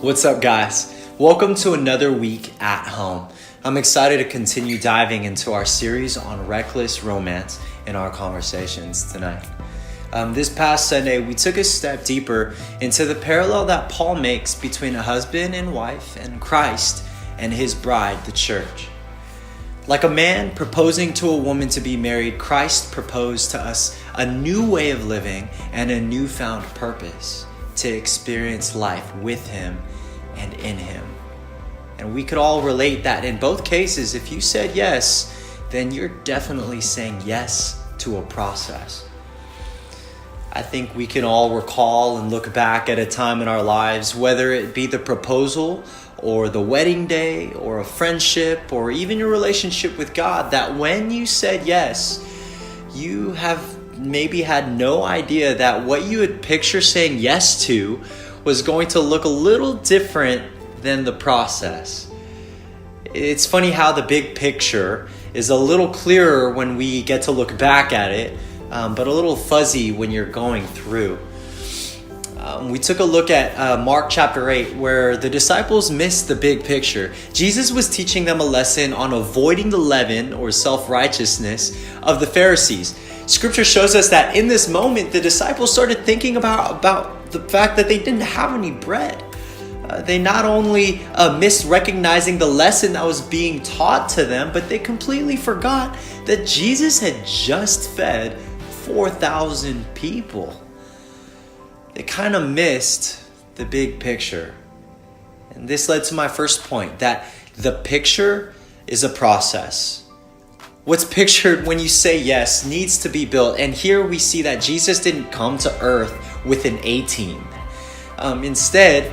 What's up, guys? Welcome to another week at home. I'm excited to continue diving into our series on reckless romance in our conversations tonight. This past Sunday, we took a step deeper into the parallel that Paul makes between a husband and wife and Christ and his bride, the church. Like a man proposing to a woman to be married, Christ proposed to us a new way of living and a newfound purpose to experience life with him and in him. And we could all relate that in both cases, if you said yes, then you're definitely saying yes to a process. I think we can all recall and look back at a time in our lives, whether it be the proposal or the wedding day or a friendship or even your relationship with God, that when you said yes, you have maybe had no idea that what you had pictured saying yes to was going to look a little different than the process. It's funny how the big picture is a little clearer when we get to look back at it, but a little fuzzy when you're going through. We took a look at Mark chapter 8, where the disciples missed the big picture. Jesus was teaching them a lesson on avoiding the leaven or self-righteousness of the Pharisees. Scripture shows us that in this moment, the disciples started thinking about the fact that they didn't have any bread. They not only missed recognizing the lesson that was being taught to them, but they completely forgot that Jesus had just fed 4,000 people. They kind of missed the big picture. And this led to my first point, that the picture is a process. What's pictured when you say yes needs to be built. And here we see that Jesus didn't come to earth with an A-team. Instead,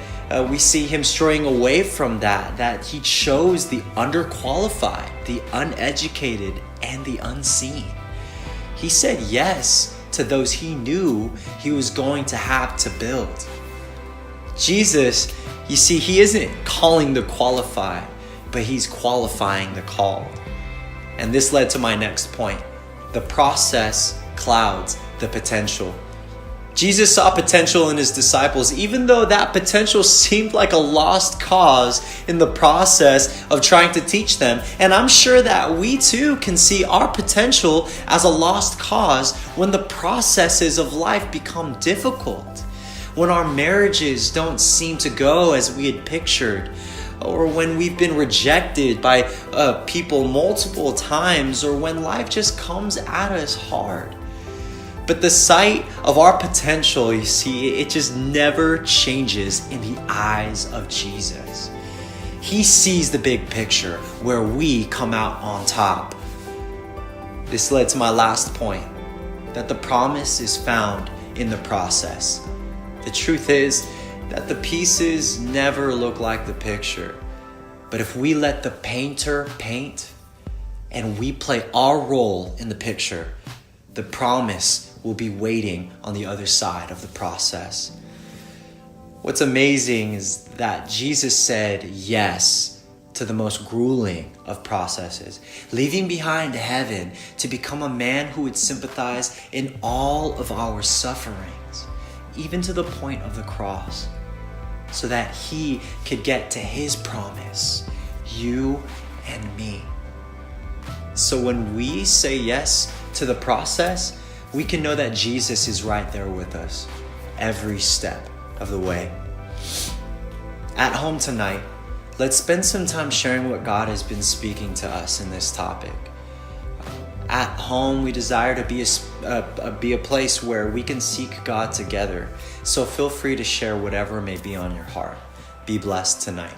we see him straying away from that he chose the underqualified, the uneducated, and the unseen. He said yes to those he knew he was going to have to build. Jesus, you see, he isn't calling the qualified, but he's qualifying the called. And this led to my next point. The process clouds the potential. Jesus saw potential in his disciples, even though that potential seemed like a lost cause in the process of trying to teach them. And I'm sure that we too can see our potential as a lost cause when the processes of life become difficult, when our marriages don't seem to go as we had pictured, or when we've been rejected by people multiple times, or when life just comes at us hard. But the sight of our potential, you see, it just never changes in the eyes of Jesus. He sees the big picture where we come out on top. This led to my last point, that the promise is found in the process. The truth is that the pieces never look like the picture. But if we let the painter paint and we play our role in the picture, the promise will be waiting on the other side of the process. What's amazing is that Jesus said yes to the most grueling of processes, leaving behind heaven to become a man who would sympathize in all of our sufferings, even to the point of the cross, so that he could get to his promise, you and me. So when we say yes to the process, we can know that Jesus is right there with us every step of the way. At home tonight, let's spend some time sharing what God has been speaking to us in this topic. At home, we desire to be a place where we can seek God together. So feel free to share whatever may be on your heart. Be blessed tonight.